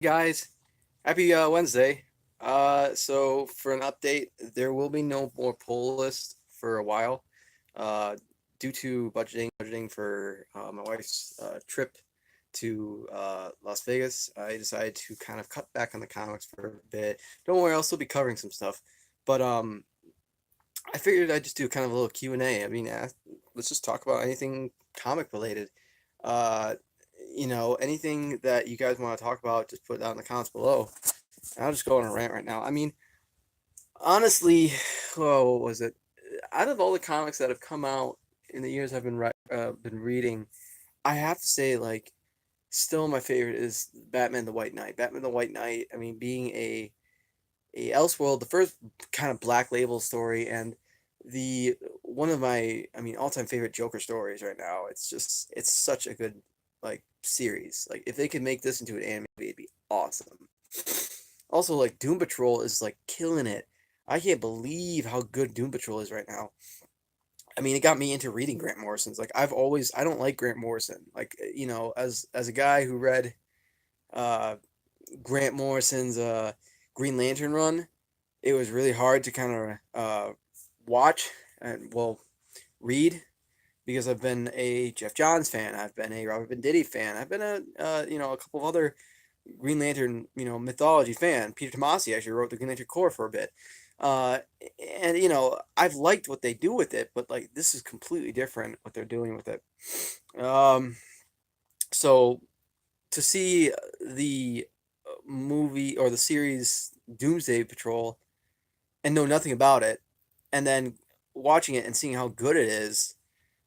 Guys, happy Wednesday. So for an update, there will be no more poll list for a while, uh, due to budgeting for my wife's trip to Las Vegas. I decided to kind of cut back on the comics for a bit. Don't worry, I'll still be covering some stuff, but I figured I'd just do kind of a little Q&A. I mean, let's just talk about anything comic related. Uh, anything that you guys want to talk about, just put it down in the comments below. And I'll just go on a rant right now. I mean, honestly, what was it? Out of all the comics that have come out in the years I've been reading, I have to say, like, still my favorite is Batman the White Knight. Batman the White Knight. I mean, being a Elseworld, the first kind of Black Label story, and the one of my, I mean, all time favorite Joker stories right now. It's such a good like series. Like if they could make this into an anime, it'd be awesome. Also, like Doom Patrol is like killing it. I can't believe how good Doom Patrol is right now. I mean, it got me into reading Grant Morrison's. Like I don't like Grant Morrison. Like as a guy who read uh Grant Morrison's Green Lantern run, it was really hard to kind of watch and read because I've been a Jeff Johns fan, I've been a Robert Venditti fan, I've been a couple of other Green Lantern mythology fan. Peter Tomasi actually wrote the Green Lantern Corps for a bit, uh, and I've liked what they do with it, but like this is completely different what they're doing with it. Um, so to see the movie or the series Doomsday Patrol and know nothing about it, and then watching it and seeing how good it is,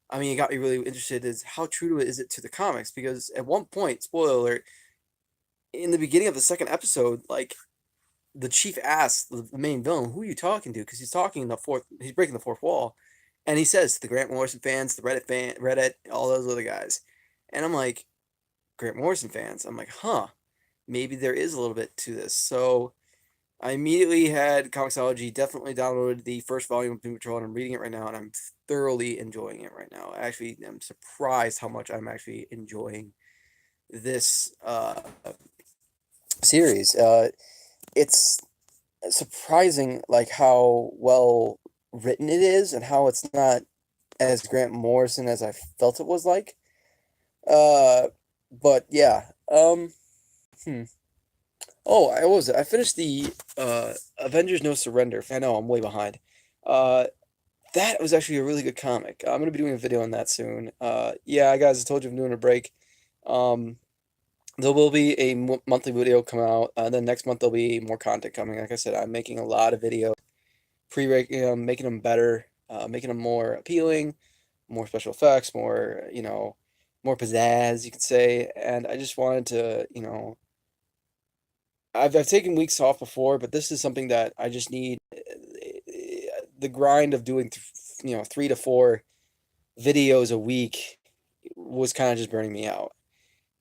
I mean, it got me really interested. Is how true to it is it to the comics? Because at one point, spoiler alert, in the beginning of the second episode, like the chief asks the main villain, "Who are you talking to?" Because he's breaking the fourth wall, and he says the Grant Morrison fans, the Reddit, all those other guys, and I'm like, Grant Morrison fans. I'm like, huh, maybe there is a little bit to this. So I immediately had Comixology, definitely downloaded the first volume of Doom Patrol, and I'm reading it right now, and I'm thoroughly enjoying it right now. Actually, I'm surprised how much I'm actually enjoying this series. It's surprising, like how well written it is, and how it's not as Grant Morrison as I felt it was like. Uh, but yeah. Hmm. Oh, I what was it? I finished the Avengers No Surrender. I know I'm way behind. Uh, that was actually a really good comic. I'm gonna be doing a video on that soon. Yeah, guys, I told you I'm doing a break. Um, there will be a monthly video come out. Then next month there'll be more content coming. Like I said, I'm making a lot of videos, making them better, making them more appealing, more special effects, more more pizzazz, you could say. And I just wanted to, I've taken weeks off before, but this is something that I just need. The grind of doing, 3 to 4 videos a week was kind of just burning me out,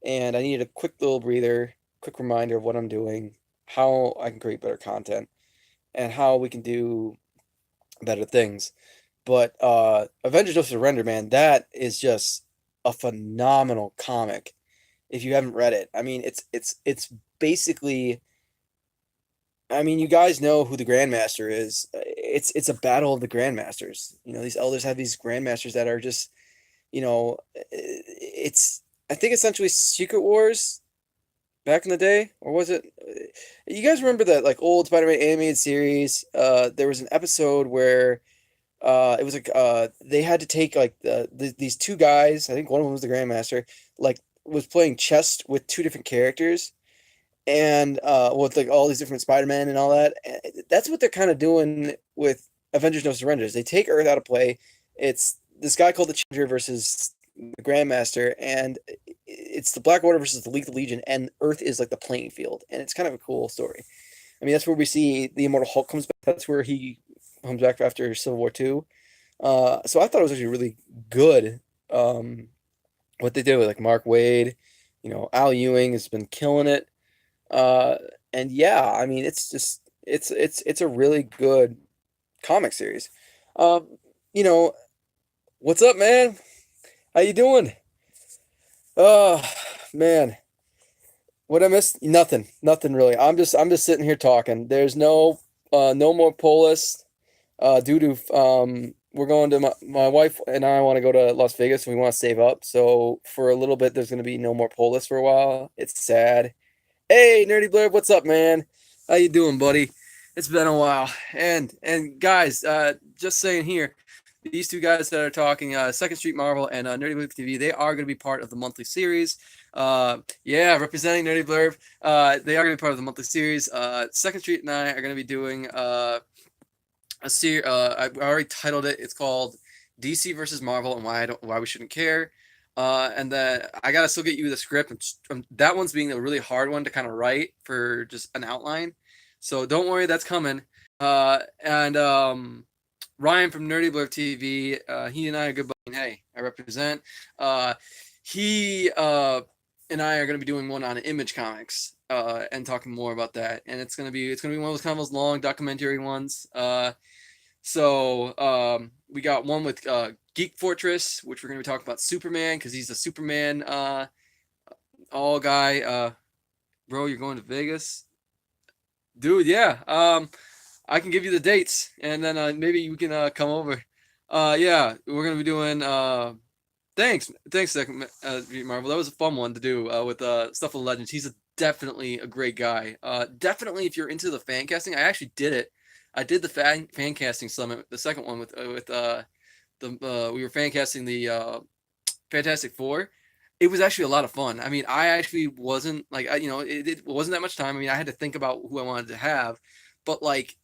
and I needed a quick little breather, quick reminder of what I'm doing, how I can create better content, and how we can do better things. But Avengers: No Surrender, man, that is just a phenomenal comic. If you haven't read it, I mean, it's basically, I mean, you guys know who the Grandmaster is. It's a battle of the Grandmasters. These elders have these Grandmasters that are just, it's, I think essentially Secret Wars back in the day, or was it? You guys remember that like old Spider-Man animated series? There was an episode where it was like they had to take like these two guys. I think one of them was the Grandmaster. Like was playing chess with two different characters and with like all these different Spider-Man and all that. That's what they're kind of doing with Avengers No Surrenders. They take Earth out of play. It's this guy called the Challenger versus the Grandmaster, and it's the Black Order versus the Lethal Legion, and Earth is like the playing field, and it's kind of a cool story. I mean, that's where we see the Immortal Hulk comes back. That's where he comes back after Civil War II. So I thought it was actually really good. What they did with like Mark Wade, Al Ewing has been killing it. Uh, and yeah, I mean, it's just it's a really good comic series. Um, you know, what's up, man? How you doing? Oh, man. What I missed? Nothing. Nothing really. I'm just sitting here talking. There's no more poll list. Due to we're going to my wife and I want to go to Las Vegas and we want to save up. So for a little bit, there's going to be no more poll list for a while. It's sad. Hey, Nerdy Blair, what's up, man? How you doing, buddy? It's been a while. And guys, just saying here, these two guys that are talking, Second Street Marvel and Nerdy Blurb TV, they are going to be part of the monthly series. Yeah, representing Nerdy Blurb. They are going to be part of the monthly series. Second Street and I are going to be doing a series. I already titled it. It's called DC versus Marvel and why we shouldn't care. And then I gotta still get you the script. That one's being a really hard one to kind of write for just an outline. So don't worry, that's coming. And Ryan from Nerdy Blur TV, he and I are good buddies. Hey, I represent. He and I are gonna be doing one on Image Comics. And talking more about that, and it's gonna be one of those kind of those long documentary ones. We got one with Geek Fortress, which we're gonna be talking about Superman because he's the Superman all guy. Bro, you're going to Vegas, dude? Yeah. I can give you the dates, and then maybe you can come over. Yeah, we're gonna be doing. Thanks, Second Marvel. That was a fun one to do with Stuff of the Legends. He's definitely a great guy. Definitely, if you're into the fan casting, I actually did it. I did the fan casting summit, the second one with the we were fan casting the Fantastic Four. It was actually a lot of fun. I mean, I actually wasn't like it wasn't that much time. I mean, I had to think about who I wanted to have, but like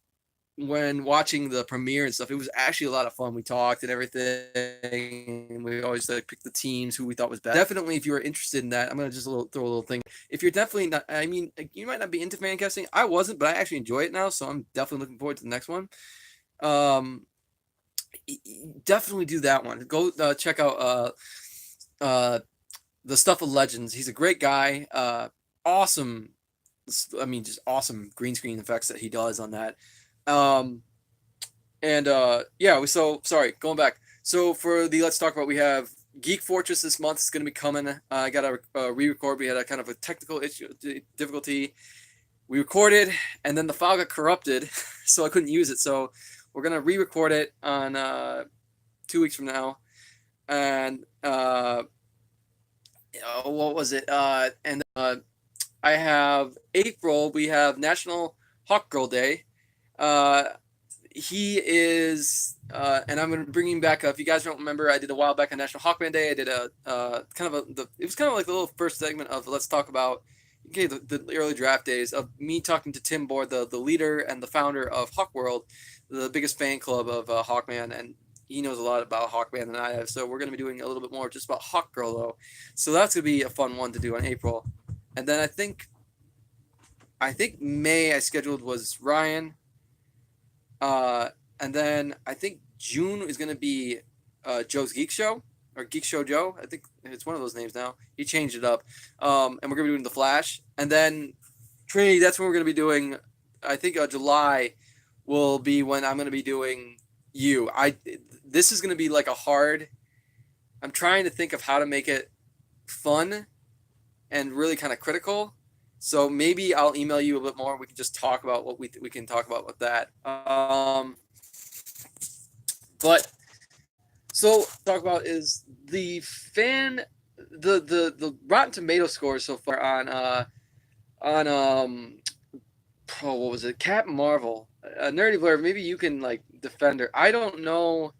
when watching the premiere and stuff, it was actually a lot of fun. We talked and everything. And we always like picked the teams who we thought was best. Definitely, if you were interested in that, I'm gonna just throw a little thing. If you're definitely not, I mean, like, you might not be into fan casting. I wasn't, but I actually enjoy it now, so I'm definitely looking forward to the next one. Um, Definitely do that one. Go check out uh, the Stuff of Legends. He's a great guy. Awesome. I mean, just awesome green screen effects that he does on that. Um, and yeah, so sorry, going back. So for the Let's Talk About, we have Geek Fortress this month. It's going to be coming. I got to re-record. We had a kind of a technical issue, difficulty. We recorded, and then the file got corrupted, so I couldn't use it. So we're going to re-record it on 2 weeks from now. And what was it? And I have April. We have National Hawk Girl Day. He is, and I'm going to bring him back. If you guys don't remember, I did a while back on National Hawkman Day. I did a kind of it was kind of like the little first segment of Let's Talk About, okay, the early draft days of me talking to Tim Board, the leader and the founder of Hawk World, the biggest fan club of Hawkman, and he knows a lot about Hawkman than I have. So we're going to be doing a little bit more just about Hawk Girl though. So that's going to be a fun one to do in April, and then I think May I scheduled was Ryan. And then I think June is going to be Joe's Geek Show or Geek Show Joe. I think it's one of those names now. He changed it up. And we're going to be doing The Flash. And then Trinity, that's when we're going to be doing, I think July will be when I'm going to be doing you. This is going to be like I'm trying to think of how to make it fun and really kind of critical. So maybe I'll email you a bit more. We can just talk about what we can talk about with that. But so talk about is the the Rotten Tomato scores so far on what was it, Captain Marvel, Nerdy Blair. Maybe you can like defend her. I don't know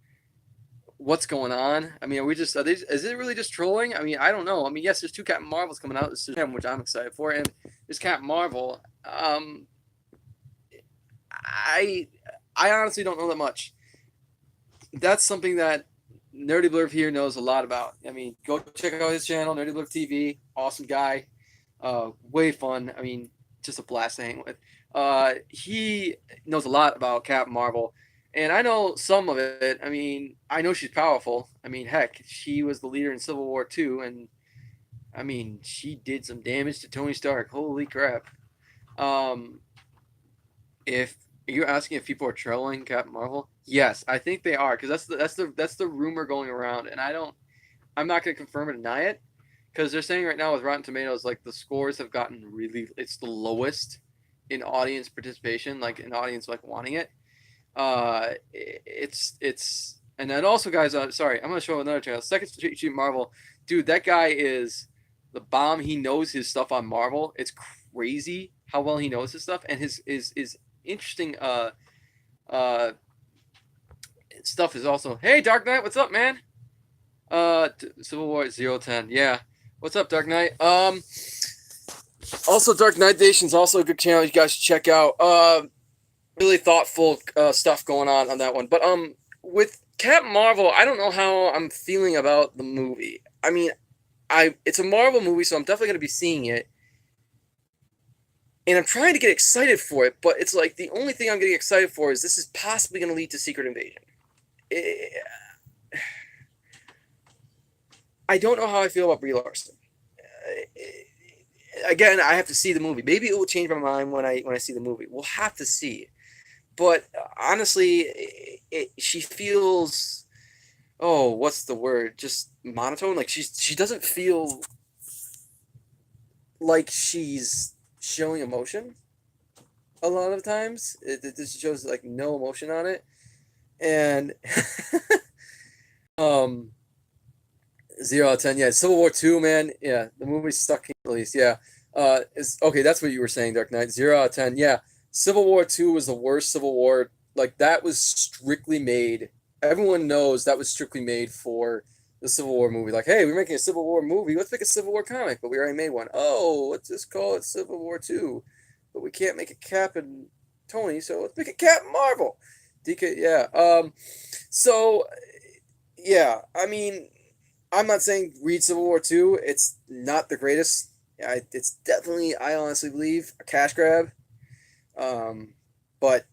what's going on. I mean, is it really just trolling? I mean, I don't know. I mean, yes, there's two Captain Marvels coming out, which I'm excited for, and there's Captain Marvel. I honestly don't know that much. That's something that Nerdy Blurb here knows a lot about. I mean, go check out his channel, Nerdy Blurb TV. Awesome guy, way fun. I mean, just a blast to hang with. He knows a lot about Captain Marvel. And I know some of it. I mean, I know she's powerful. I mean, heck, she was the leader in Civil War II, and I mean, she did some damage to Tony Stark. Holy crap! If you're asking if people are trolling Captain Marvel, yes, I think they are, because that's the rumor going around, and I'm not gonna confirm or deny it, because they're saying right now with Rotten Tomatoes, like the scores have gotten really, it's the lowest in audience participation, like in audience like wanting it. It's and then also guys, sorry, I'm gonna show another channel. Second Street Marvel, dude, that guy is the bomb. He knows his stuff on Marvel. It's crazy how well he knows his stuff, and his interesting uh stuff is also, hey Dark Knight, what's up, man? Civil War 010, yeah. What's up, Dark Knight? Also Dark Knight Nation's also a good channel you guys should check out. Really thoughtful stuff going on that one. But with Captain Marvel, I don't know how I'm feeling about the movie. I mean, it's a Marvel movie, so I'm definitely going to be seeing it. And I'm trying to get excited for it, but it's like the only thing I'm getting excited for is this is possibly going to lead to Secret Invasion. I don't know how I feel about Brie Larson. Again, I have to see the movie. Maybe it will change my mind when I see the movie. We'll have to see. But honestly, she feels, oh, what's the word? Just monotone. Like she doesn't feel like she's showing emotion a lot of times. It just shows like no emotion on it, and um, 0 out of 10. Yeah, Civil War 2, man. Yeah, the movie's stuck at least. Yeah, is okay. That's what you were saying, Dark Knight. 0 out of 10. Yeah, Civil War 2 was the worst Civil War. Like that was strictly made. Everyone knows that was strictly made for the Civil War movie. Like, hey, we're making a Civil War movie. Let's make a Civil War comic, but we already made one. Oh, let's just call it Civil War 2. But we can't make a Cap and Tony, so let's make a Captain Marvel. DK, yeah. So yeah, I mean, I'm not saying read Civil War 2. It's not the greatest. It's definitely, I honestly believe, a cash grab. Um, but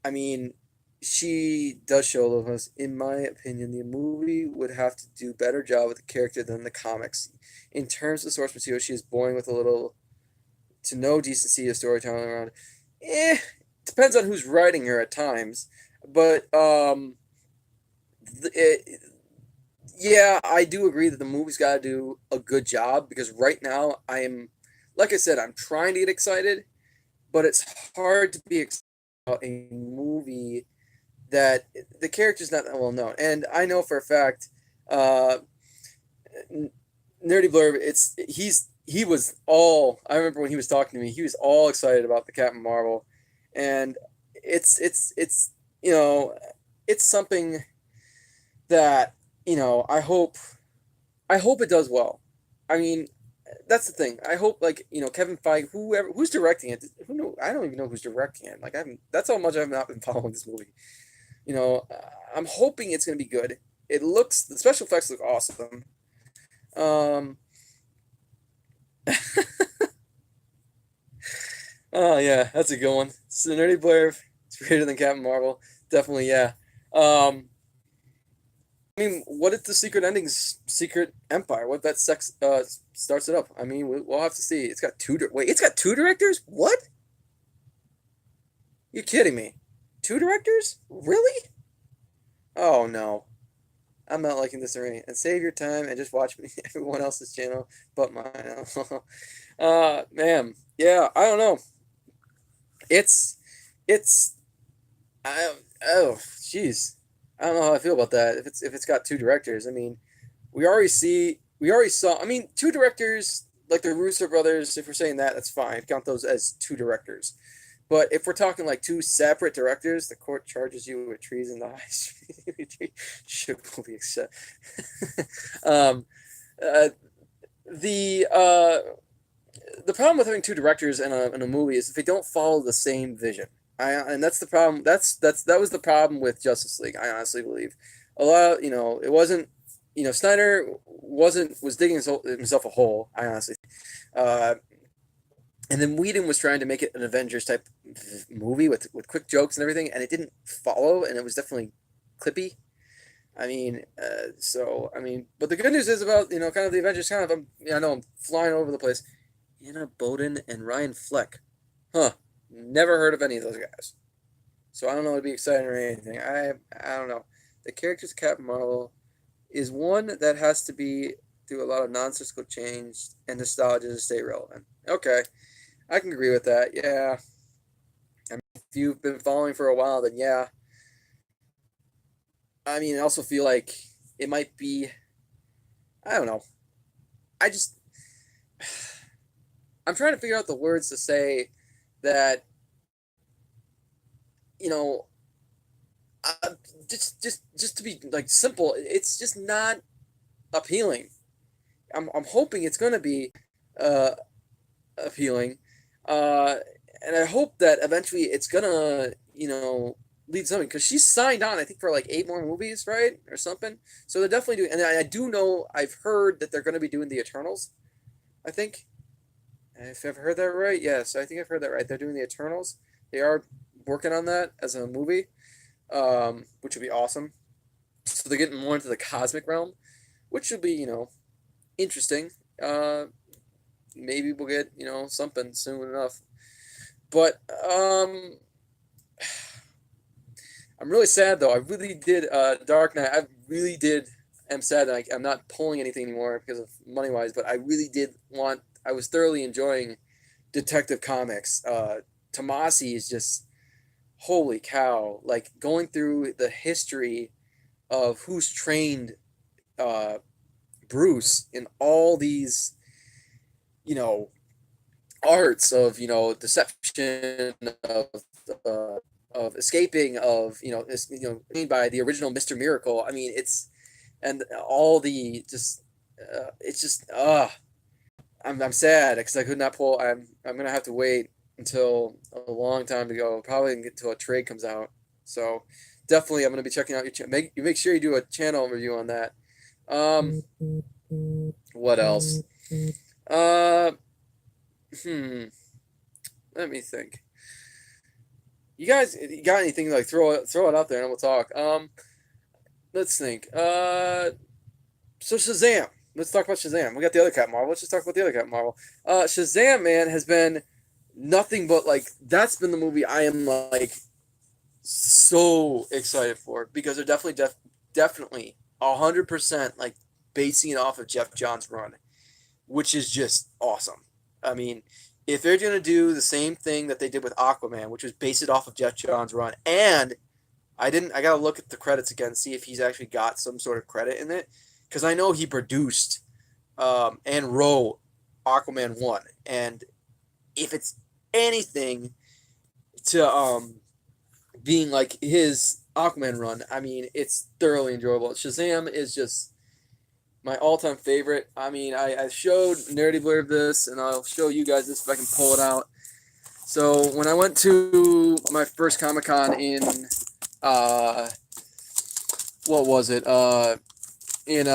I mean, she does show a little us. In my opinion, the movie would have to do better job with the character than the comics. In terms of source material, she is boring with a little to no decency of storytelling around. Depends on who's writing her at times, but yeah, I do agree that the movie's got to do a good job because right now I am, like I said, I'm trying to get excited, but it's hard to be excited about a movie that the character's not that well known. And I know for a fact, uh, Nerdy Blurb, he was all. I remember when he was talking to me, he was all excited about the Captain Marvel, and it's you know, it's something that I hope it does well. I mean, that's the thing. I hope like Kevin Feige, who's directing it. Who know? I don't even know who's directing it. Like I haven't. That's how much I've not been following this movie. You know, I'm hoping it's gonna be good. The special effects look awesome. Um, oh yeah, that's a good one. So Nerdy Blair, it's greater than Captain Marvel. Definitely, yeah. Um, I mean, what if the secret ending's Secret Empire? What if that starts it up? I mean, we'll have to see. It's got wait, it's got two directors? What? You kidding me? Two directors? Really? Oh no. I'm not liking this already. And save your time and just watch me everyone else's channel but mine. Man. Yeah, I don't know. It's it's I oh jeez. I don't know how I feel about that. If it's got two directors, I mean, we already saw. I mean, two directors like the Russo brothers. If we're saying that, that's fine. Count those as two directors. But if we're talking like two separate directors, the court charges you with treason. The high should be accept. um, uh, the uh, the problem with having two directors in a movie is if they don't follow the same vision. And that's the problem. That was the problem with Justice League. I honestly believe a lot. It wasn't. Snyder was digging himself a hole. I honestly. Uh, and then Whedon was trying to make it an Avengers type movie with quick jokes and everything, and it didn't follow, and it was definitely clippy. I mean, but the good news is about kind of the Avengers. I know I'm flying over the place. Anna Boden and Ryan Fleck, huh? Never heard of any of those guys, so I don't know it'd be exciting or anything. I don't know. The characters of Captain Marvel is one that has to be do a lot of nonsensical change and nostalgia to stay relevant. Okay, I can agree with that. Yeah, I mean, if you've been following for a while, then yeah. I mean, I also feel like it might be. I don't know. I just I'm trying to figure out the words to say that you know uh, just to be like simple. It's just not appealing. I'm hoping it's gonna be uh, appealing, uh, and I hope that eventually it's gonna lead to something because she's signed on I think for like 8 more movies, right, or something. So they're definitely doing, and I do know I've heard that they're gonna be doing the Eternals. I think if I've heard that right, yes, I think I've heard that right. They're doing the Eternals. They are working on that as a movie, which would be awesome. So they're getting more into the cosmic realm, which would be interesting. Uh, Maybe we'll get something soon enough. But I'm really sad though. I really did Dark Knight. I really did. I'm sad that I'm not pulling anything anymore because of money wise. But I really did want. I was thoroughly enjoying Detective Comics. Tomasi is just holy cow! Like going through the history of who's trained uh, Bruce in all these you know arts of deception uh, of escaping of by the original Mr. Miracle. I mean, it's and all the just it's just I'm sad because I could not pull. I'm gonna have to wait until a long time to go, probably until a trade comes out. So definitely I'm gonna be checking out your make sure you do a channel review on that. Um, what else? Uh, hmm. Let me think. You guys got anything like throw it out there and we'll talk. Let's think. So Shazam. Let's talk about Shazam. We got the other Cat Marvel. Let's just talk about the other Cat Marvel. Shazam, man, has been nothing but like that's been the movie I am like so excited for because they're definitely 100% like basing it off of Jeff Johns' run, which is just awesome. I mean, if they're gonna do the same thing that they did with Aquaman, which was base it off of Jeff Johns' run, and I gotta look at the credits again, see if he's actually got some sort of credit in it, because I know he produced and wrote Aquaman 1, and if it's anything to being like his Aquaman run, I mean it's thoroughly enjoyable. Shazam is just my all-time favorite. I mean, I showed Nerdy Blurb this, and I'll show you guys this if I can pull it out. So when I went to my first Comic-Con in, what was it? In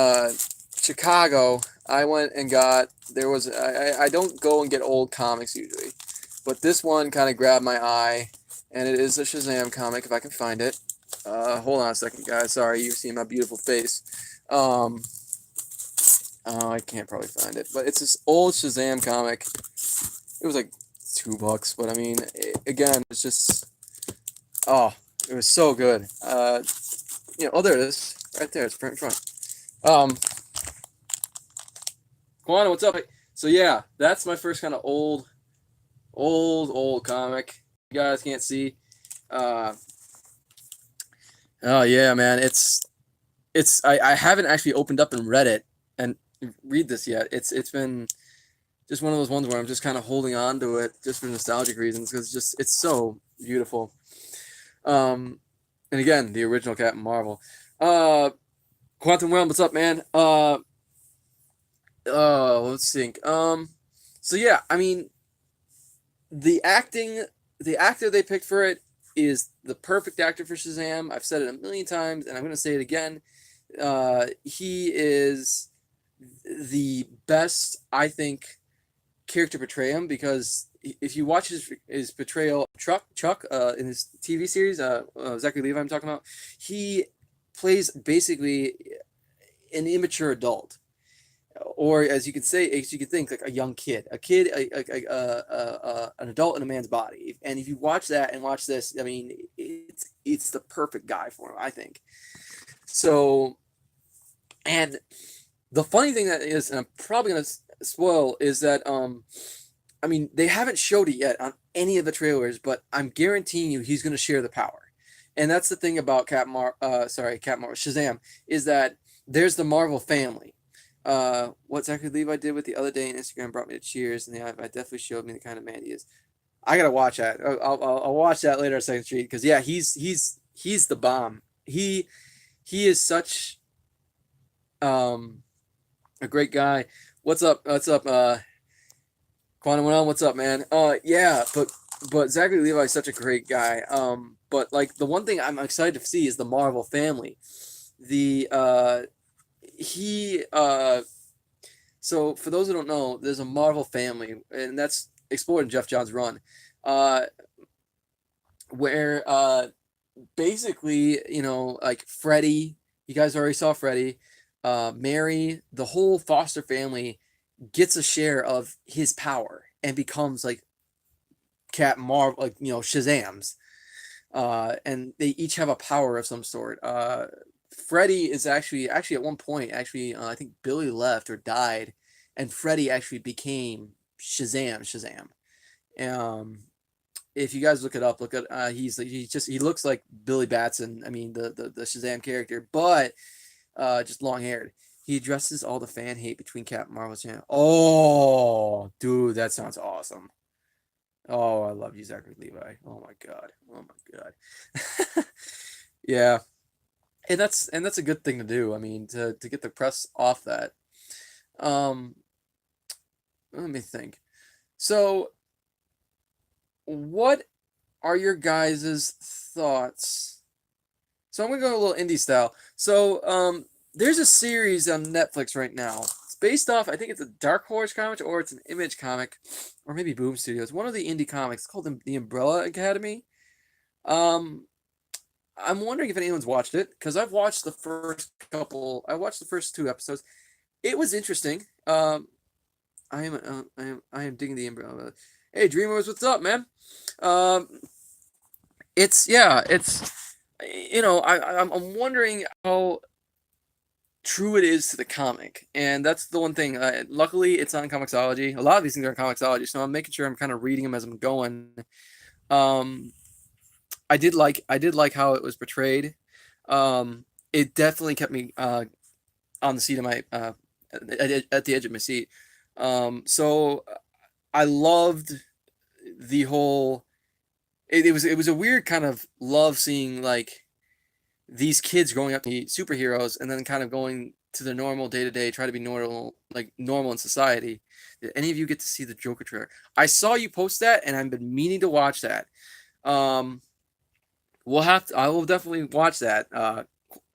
Chicago, I went and got, I don't go and get old comics usually, but this one kind of grabbed my eye, and it is a Shazam comic, if I can find it. Hold on a second, guys. Sorry, you see my beautiful face. I can't probably find it, but it's this old Shazam comic. It was like $2, but I mean, again, it's just, it was so good. Oh, there it is, right there. It's right in front. Quana, what's up? So yeah, that's my first kind of old comic. You guys can't see. Oh yeah, man, I haven't actually opened up and read it and read this yet. It's been just one of those ones where I'm just kind of holding on to it just for nostalgic reasons because it's so beautiful. And again, the original Captain Marvel. Quantum Realm, what's up, man? Let's think. So yeah, I mean, the actor they picked for it is the perfect actor for Shazam. I've said it a million times, and I'm gonna say it again. He is the best, I think, character portray him because if you watch his portrayal Chuck in his TV series Zachary Levi I'm talking about, he plays basically an immature adult, or as you could think, like a young kid, an adult in a man's body. And if you watch that and watch this, I mean, it's the perfect guy for him, I think. So, and The funny thing that is, and I'm probably gonna spoil, is that I mean, they haven't showed it yet on any of the trailers, but I'm guaranteeing you he's gonna share the power. And that's the thing about Shazam, is that there's the Marvel family. What Zachary Levi did with the other day on Instagram brought me to tears, and I definitely showed me the kind of man he is. I gotta watch that. I'll watch that later on Second Street because yeah, he's the bomb. He is such um a great guy. What's up? What's up? Quantum Realm, what's up, man? Yeah, but Zachary Levi is such a great guy. But like the one thing I'm excited to see is the Marvel family. The he So for those who don't know, there's a Marvel family, and that's explored in Jeff Johns' run, uh, where basically like Freddy, you guys already saw Freddy, Mary, the whole Foster family gets a share of his power and becomes like Cat Marvel, like Shazam's, and they each have a power of some sort. Freddy is actually at one point I think Billy left or died, and Freddy actually became Shazam. Um, if you guys look it up, look at he looks like Billy Batson. I mean the Shazam character, but just long haired. He addresses all the fan hate between Captain Marvel's channel. Oh, dude, that sounds awesome. Oh, I love you, Zachary Levi. Oh my god. Oh my god. Yeah, and that's a good thing to do. I mean, to get the press off that. Um, Let me think. So, what are your guys' thoughts? So I'm gonna go a little indie style. So, there's a series on Netflix right now. It's based off, I think it's a Dark Horse comic or it's an Image comic, or maybe Boom Studios. One of the indie comics. It's called the Umbrella Academy. Um, I'm wondering if anyone's watched it because I've watched the first couple. I watched the first two episodes. It was interesting. I am digging the Umbrella. Hey, Dreamers, what's up, man? Um, it's I'm wondering how true it is to the comic, and that's the one thing. Luckily, it's on Comixology. A lot of these things are on Comixology, so I'm making sure I'm kind of reading them as I'm going. Um, I did like how it was portrayed. It definitely kept me on the seat of my at the edge of my seat. So I loved the whole. It was a weird kind of love seeing like these kids growing up to be superheroes and then kind of going to the normal day to day, try to be normal, like normal in society. Did any of you get to see the Joker trailer? I saw you post that, and I've been meaning to watch that. Um, I will definitely watch that.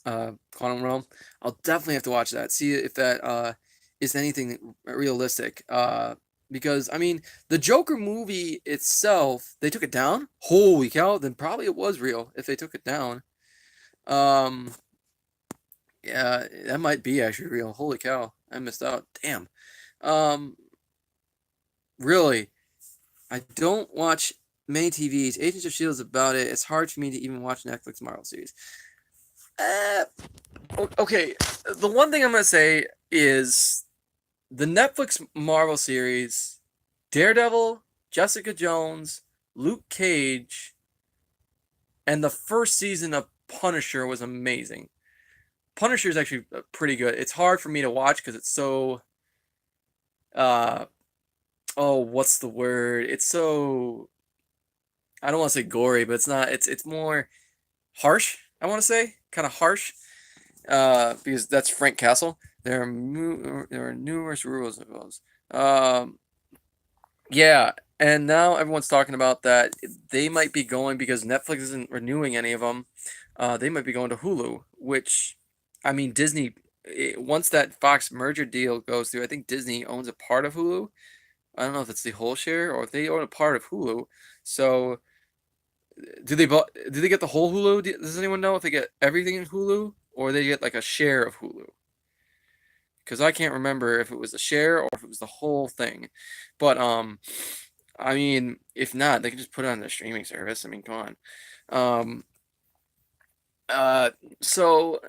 Quantum Realm. I'll definitely have to watch that. See if that is anything realistic. Because I mean, the Joker movie itself, they took it down. Holy cow! Then probably it was real if they took it down. Um, yeah, that might be actually real. Holy cow! I missed out. Damn. Um, really, I don't watch many TVs. Agents of Shield is about it. It's hard for me to even watch Netflix Marvel series. Uh, okay, the one thing I'm gonna say is the Netflix Marvel series, Daredevil, Jessica Jones, Luke Cage, and the first season of Punisher was amazing. Punisher is actually pretty good. It's hard for me to watch because it's so uh oh, what's the word? It's so, I don't want to say gory, but it's not. It's more harsh. I want to say kind of harsh. Because that's Frank Castle. There are numerous rules of those. Yeah, and now everyone's talking about that they might be going because Netflix isn't renewing any of them. They might be going to Hulu, which, I mean, Disney. Once that Fox merger deal goes through, I think Disney owns a part of Hulu. I don't know if it's the whole share or if they own a part of Hulu. So, do they get the whole Hulu? Does anyone know if they get everything in Hulu or they get like a share of Hulu? Because I can't remember if it was a share or if it was the whole thing. But I mean, if not, they can just put it on their streaming service. I mean, come on. Um, uh, so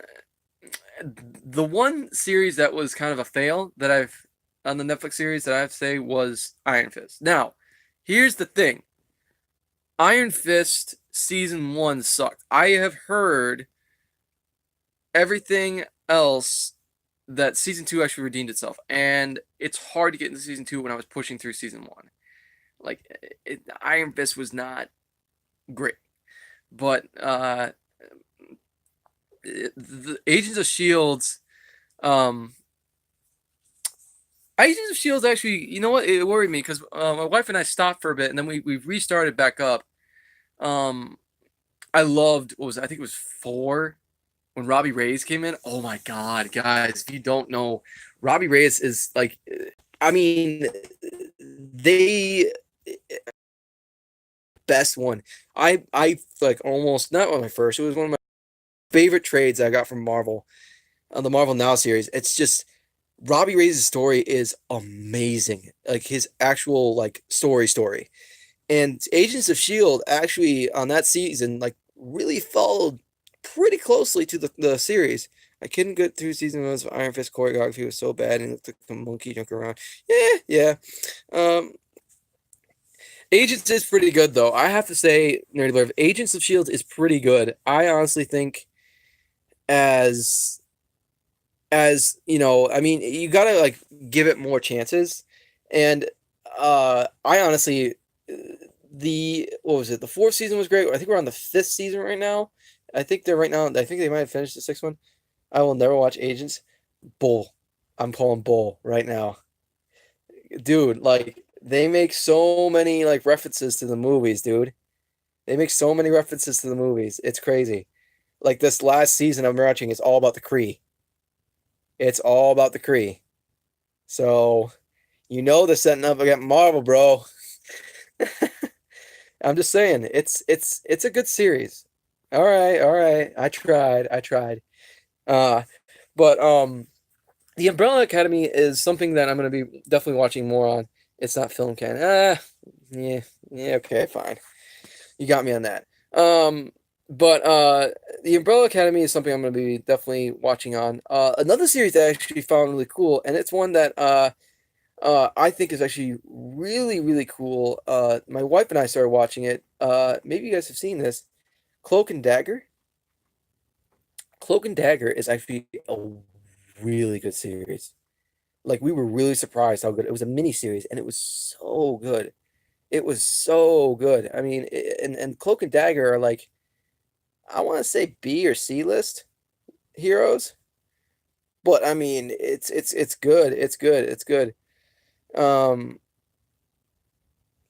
the one series that was kind of a fail that I've on the Netflix series that I have to say was Iron Fist. Now, here's the thing. Iron Fist season 1 sucked. I have heard everything else that season 2 actually redeemed itself, and it's hard to get into season 2 when I was pushing through season 1. Like Iron Fist was not great, but the Agents of Shields, um, Agents of Shields actually, you know what? It worried me because my wife and I stopped for a bit, and then we restarted back up. Um, I loved what was it? I think it was 4 when Robbie Reyes came in. Oh my God, guys! If you don't know, Robbie Reyes is like, I mean, they best one. I like almost not one of my first. It was one of my favorite trades I got from Marvel on the Marvel Now series. It's just Robbie Reyes' story is amazing. Like his actual like story. And Agents of Shield actually on that season like really followed pretty closely to the series. I couldn't get through season 1's Iron Fist choreography was so bad and it looked like a monkey jumping around. Yeah. Um Agents is pretty good though. I have to say, Nerdy Blurb, Agents of Shield is pretty good. I honestly think as you know, I mean, you gotta like give it more chances. And I honestly the what was it? The 4th season was great. I think we're on the 5th season right now. I think they're right now. I think they might have finished the 6th one. I will never watch Agents. Bull. I'm calling bull right now, dude. Like they make so many like references to the movies, dude. They make so many references to the movies. It's crazy. Like this last season I'm watching is all about the Kree. It's all about the Kree. So you know they're setting up against Marvel, bro. I'm just saying, it's a good series. All right. I tried. Uh, but the Umbrella Academy is something that I'm gonna be definitely watching more on. It's not film canon. Yeah, yeah, okay, fine. You got me on that. But the Umbrella Academy is something I'm gonna be definitely watching on. Another series that I actually found really cool, and it's one that I think is actually really cool. My wife and I started watching it. Maybe you guys have seen this. Cloak and Dagger. Cloak and Dagger is actually a really good series. Like we were really surprised how good it was. A mini series, and it was so good. It was so good. I mean, and Cloak and Dagger are like I want to say B or C list heroes, but I mean it's good. It's good. It's good. Um,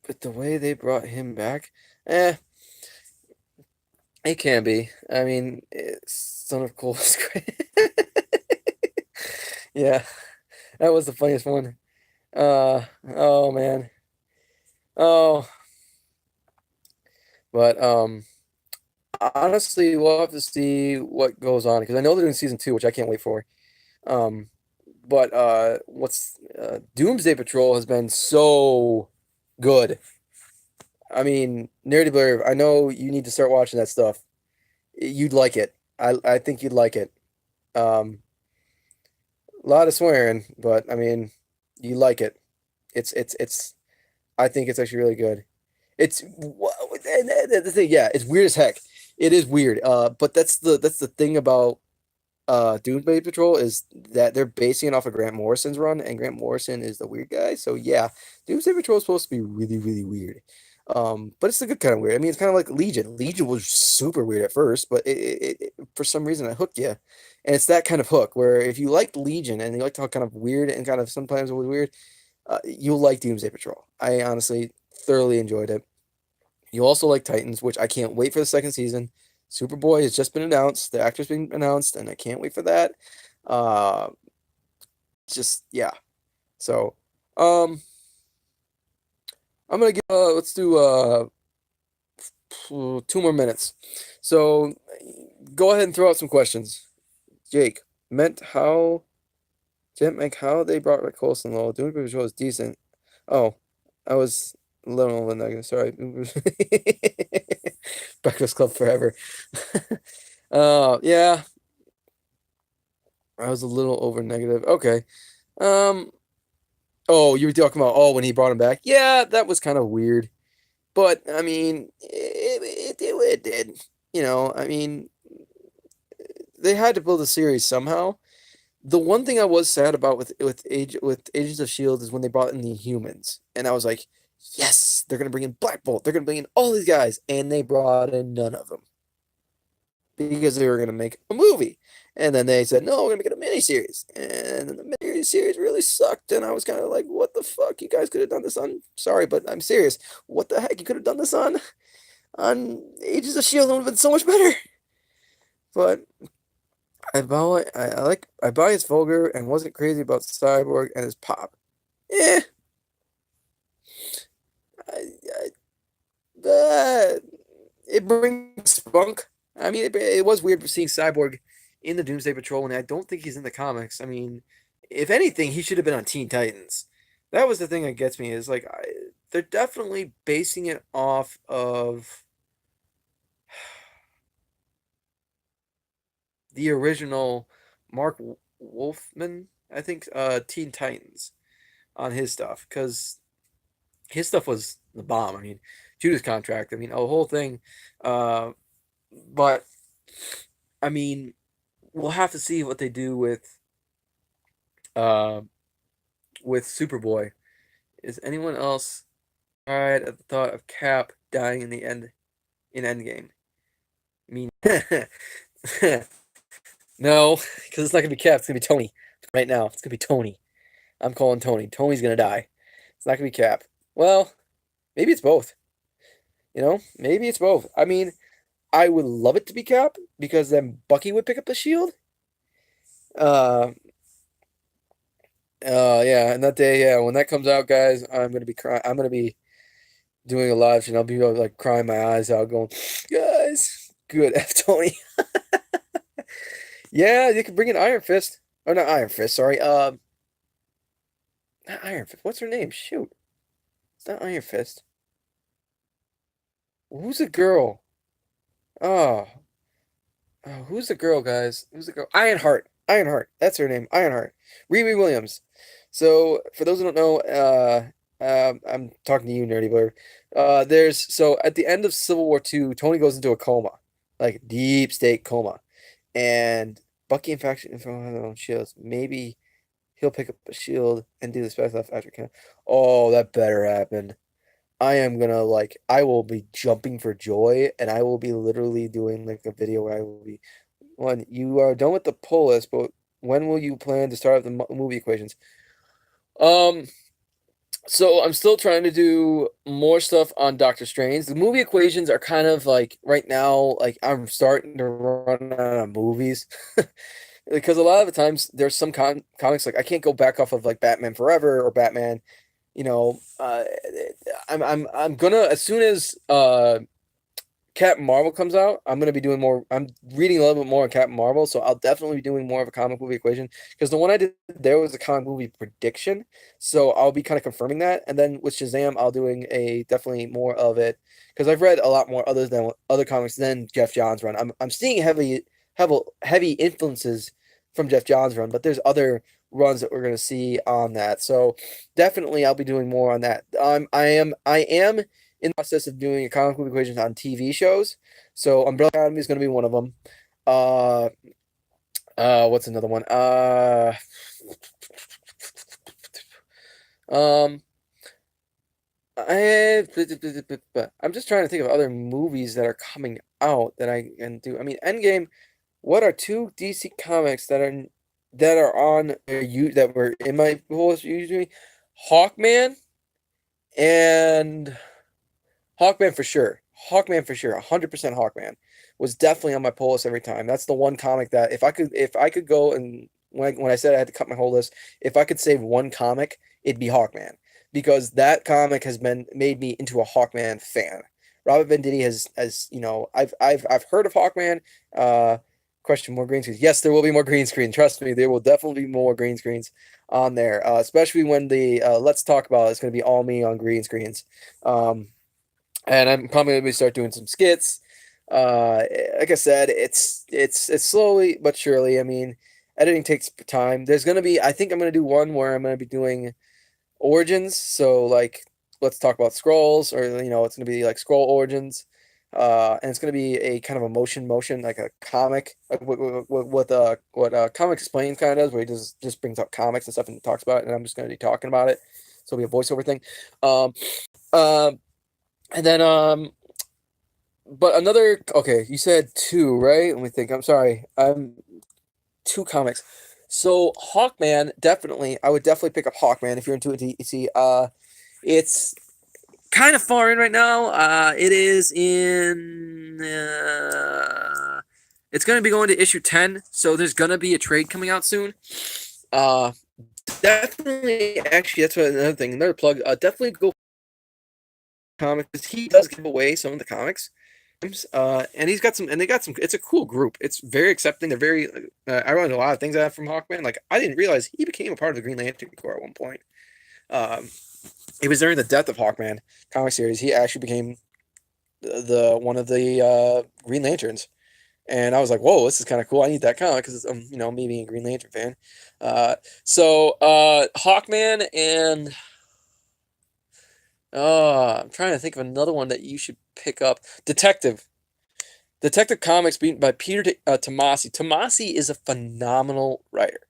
but the way they brought him back, eh, it can be. I mean, Son of Cool is great. Yeah, that was the funniest one. Oh man. Oh, but honestly, we'll have to see what goes on because I know they're doing season 2, which I can't wait for. Um, but what's Doomsday Patrol has been so good. I mean, Nerdy Blurb, I know you need to start watching that stuff. You'd like it. I think you'd like it. Um, a lot of swearing, but I mean, you like it. It's. I think it's actually really good. It's and the thing, yeah, it's weird as heck. It is weird. But that's the thing about Doomsday Patrol is that they're basing it off of Grant Morrison's run, and Grant Morrison is the weird guy. So yeah, Doomsday Patrol is supposed to be really weird. But it's the good kind of weird. I mean, it's kind of like Legion. Legion was super weird at first, but for some reason it hooked you, and it's that kind of hook where if you liked Legion and you liked how kind of weird and kind of sometimes it was weird, you'll like Doomsday Patrol. I honestly thoroughly enjoyed it. You also like Titans, which I can't wait for the second season. Superboy has just been announced. The actor's been announced, and I can't wait for that. Uh, just yeah. So, um, I'm gonna give. Let's do 2 more minutes. So, go ahead and throw out some questions. Jake, meant how didn't make how they brought Rick Colson low. Doing Patrol was decent. Oh, I was a little bit negative. Sorry. Breakfast Club forever. Yeah. I was a little over negative. Okay. Um. Oh, you were talking about when he brought him back. Yeah, that was kind of weird. But I mean, it did. I mean, they had to build a series somehow. The one thing I was sad about with Agents of Shield is when they brought in the humans, and I was like, yes, they're gonna bring in Black Bolt. They're gonna bring in all these guys, and they brought in none of them because they were gonna make a movie. And then they said, no, we're gonna make it a miniseries. And then the miniseries really sucked. And I was kind of like, what the fuck? You guys could have done this on, sorry, but I'm serious. What the heck? You could have done this on Agents of Shield. It would have been so much better. But I buy his vulgar and wasn't crazy about Cyborg and his pop. Eh, I, it brings spunk. I mean, it was weird seeing Cyborg in the Doomsday Patrol, and I don't think he's in the comics. I mean, if anything, he should have been on Teen Titans. That was the thing that gets me is like they're definitely basing it off of the original Mark Wolfman, I think, Teen Titans on his stuff because his stuff was the bomb. I mean, Judas Contract. I mean, a whole thing. Uh, but I mean, we'll have to see what they do uh with Superboy. Is anyone else cried at the thought of Cap dying in the end in Endgame? I mean, no, because it's not gonna be Cap. It's gonna be Tony. Right now, it's gonna be Tony. I'm calling Tony. Tony's gonna die. It's not gonna be Cap. Well, maybe it's both. Maybe it's both. I mean, I would love it to be Cap because then Bucky would pick up the shield. Uh, yeah, and that day, yeah, when that comes out, guys, I'm gonna be crying. I'm gonna be doing a live stream. I'll be like crying my eyes out, going, guys, good F Tony. Yeah, you can bring in Iron Fist. Oh, not Iron Fist. Sorry. Not Iron Fist. What's her name? Shoot, it's not Iron Fist. Who's the girl? Oh, who's the girl, guys? Who's the girl? Ironheart. Ironheart. That's her name. Ironheart. Riri Williams. So, for those who don't know, I'm talking to you, Nerdy Blur. So at the end of Civil War II, Tony goes into a coma, like deep state coma, and Bucky and Faction Info have their own shields. Maybe he'll pick up a shield and do the special stuff after can. Oh, that better happen. I will be jumping for joy, and I will be literally doing like a video where I will be, one, you are done with the pull list, but when will you plan to start up the movie equations? Um, so I'm still trying to do more stuff on Doctor Strange. The movie equations are kind of like right now, like I'm starting to run out of movies. Because a lot of the times there's some comics like I can't go back off of like Batman Forever or Batman, you know, I'm gonna as soon as Captain Marvel comes out, I'm gonna be doing more. I'm reading a little bit more on Captain Marvel, so I'll definitely be doing more of a comic movie equation because the one I did there was a comic movie prediction, so I'll be kind of confirming that. And then with Shazam, I'll doing a definitely more of it because I've read a lot more other comics than Jeff Johns' run. I'm seeing heavy influences from Jeff Johns' run, but there's other runs that we're gonna see on that. So definitely, I'll be doing more on that. I am in the process of doing a comic book equations on TV shows. So Umbrella Academy is going to be one of them. Uh, what's another one? Um, I, I'm just trying to think of other movies that are coming out that I can do. I mean, Endgame. What are two DC comics that are on you that were in my list usually? Hawkman and Hawkman for sure. Hawkman for sure. 100% Hawkman was definitely on my pull list every time. That's the one comic that if I could go and when I said I had to cut my whole list, if I could save one comic, it'd be Hawkman because that comic has been made me into a Hawkman fan. Robert Venditti has I've heard of Hawkman. Question, more green screens. Yes, there will be more green screen. Trust me, there will definitely be more green screens on there. Especially when the Let's Talk About It's going to be all me on green screens. And I'm probably gonna start doing some skits. Like I said, it's slowly but surely. I mean, editing takes time. There's gonna be, I think I'm gonna do one where I'm gonna be doing origins. So like, let's talk about scrolls, or it's gonna be like scroll origins, and it's gonna be a kind of a motion, like a comic, like what Comic Explain kind of does, where he just brings up comics and stuff and talks about it, and I'm just gonna be talking about it. So it'll be a voiceover thing. Um, um, and then but another, okay, you said two, right? Let me think. I'm sorry. Two comics. So Hawkman, definitely, I would definitely pick up Hawkman if you're into it. DC. It's kind of far in right now. It is in. It's going to be going to issue 10, so there's going to be a trade coming out soon. Uh, Definitely, actually, that's another thing. Another plug. Definitely go comics. He does give away some of the comics. And he's got some, and they got some. It's a cool group. It's very accepting. They're very. I learned a lot of things out from Hawkman. Like I didn't realize he became a part of the Green Lantern Corps at one point. Um, it was during the death of Hawkman comic series. He actually became the one of the Green Lanterns, and I was like, "Whoa, this is kind of cool. I need that comic because me being a Green Lantern fan." Hawkman and I'm trying to think of another one that you should pick up. Detective Comics, being by Peter Tomasi. Tomasi is a phenomenal writer.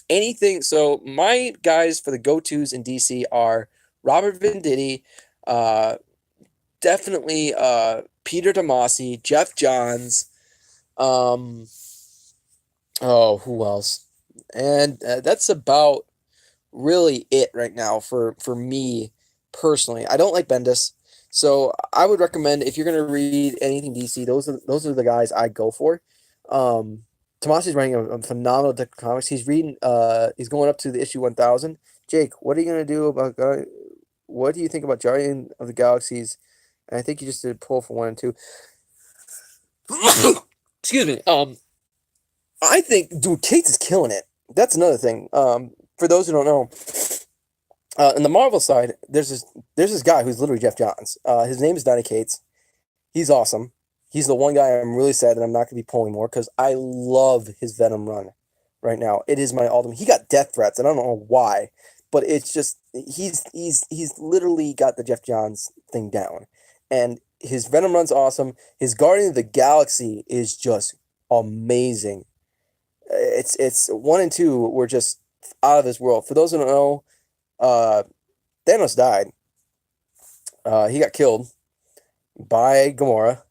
Anything. So my guys for the go-tos in DC are Robert Venditti, uh, definitely Peter Tomasi, Jeff Johns. Um, oh, who else? And that's about really it right now for me personally. I don't like Bendis, so I would recommend if you're gonna read anything DC, those are the guys I go for. Um, Tomasi's writing a phenomenal deck of comics. He's going up to the issue 1000. Jake, what are you gonna do about what do you think about Guardian of the Galaxies? And I think you just did a pull for 1 and 2. Excuse me. I think dude, Cates is killing it. That's another thing. For those who don't know, in the Marvel side, there's this guy who's literally Jeff Johns. His name is Donny Cates. He's awesome. He's the one guy I'm really sad that I'm not going to be pulling more because I love his Venom run right now. It is my ultimate. He got death threats, and I don't know why, but it's just he's literally got the Jeff Johns thing down, and his Venom run's awesome. His Guardian of the Galaxy is just amazing. It's 1 and 2 were just out of this world. For those who don't know, uh, Thanos died. He got killed by Gamora.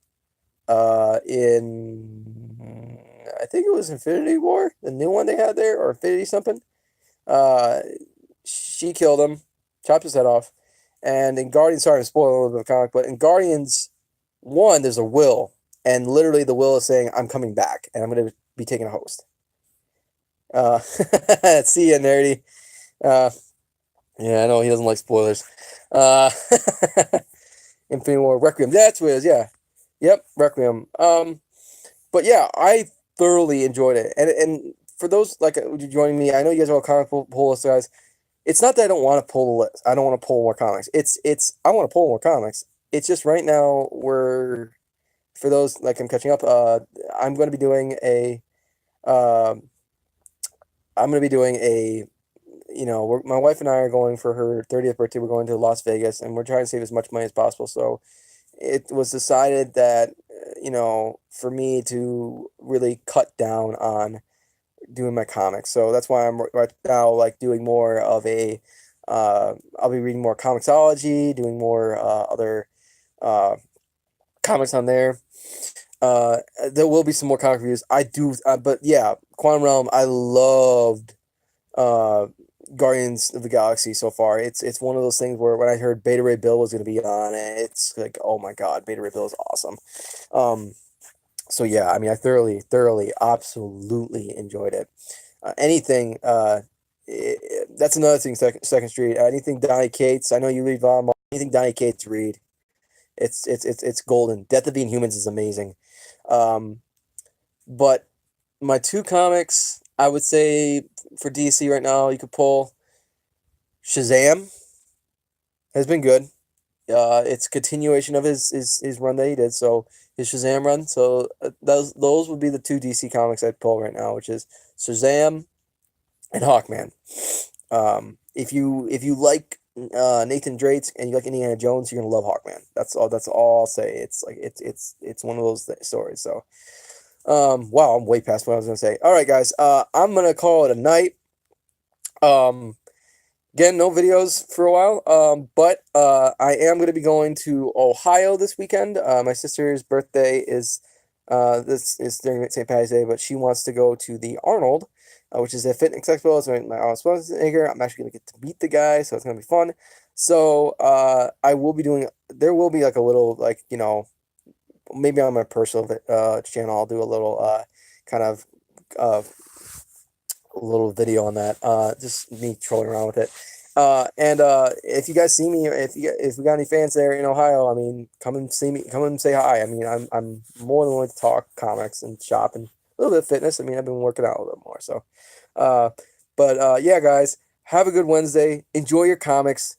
In I think it was Infinity War, the new one they had there, or Infinity something. Uh, she killed him, chopped his head off, and in Guardians, sorry, I'm spoiling a little bit of comic, but in Guardians 1, there's a will, and literally the will is saying, "I'm coming back, and I'm going to be taking a host." Uh, See ya, nerdy. Uh, yeah, I know he doesn't like spoilers. Uh, Infinity War Requiem. That's what it is. Yeah, yep, Requiem. But yeah, I thoroughly enjoyed it. And for those like joining me, I know you guys are all comic pull list guys. It's not that I don't want to pull the list. I don't want to pull more comics. It's I want to pull more comics. It's just right now we're for those like I'm catching up. I'm going to be doing a. Um, I'm going to be doing a my wife and I are going for her 30th birthday. We're going to Las Vegas, and we're trying to save as much money as possible. So it was decided that, for me to really cut down on doing my comics. So that's why I'm right now like doing more of I'll be reading more comicsology, doing more other uh, comics on there. There will be some more comic reviews. I do, but yeah, Quantum Realm. I loved uh, Guardians of the Galaxy so far. It's one of those things where when I heard Beta Ray Bill was going to be on it, it's like, oh my god, Beta Ray Bill is awesome. So yeah, I mean, I thoroughly, absolutely enjoyed it. Anything, that's another thing. Second Street. Anything Donny Cates. I know you read Von. Anything Donny Cates read. It's golden. Death of the Inhumans is amazing. But my two comics, I would say for DC right now, you could pull Shazam. Has been good. It's a continuation of his run that he did. So his Shazam run. So those would be the two DC comics I'd pull right now, which is Shazam and Hawkman. If you like Nathan Drake and you like Indiana Jones, you're gonna love Hawkman. That's all I'll say. It's like it's one of those stories. So wow, I'm way past what I was gonna say. All right, guys. I'm gonna call it a night. Um, Again, no videos for a while. But I am going to be going to Ohio this weekend. My sister's birthday is this is during St. Patty's Day, but she wants to go to the Arnold, which is a fitness expo. It's my Schwarzenegger. I'm actually going to get to meet the guy, so it's going to be fun. So I will be doing. There will be like a little like maybe on my personal channel I'll do a little kind of uh a little video on that. Just me trolling around with it. And if you guys see me, if we got any fans there in Ohio, I mean, come and see me. Come and say hi. I mean, I'm more than willing to talk comics and shop and a little bit of fitness. I mean, I've been working out a little bit more. So, uh, but yeah, guys, have a good Wednesday. Enjoy your comics.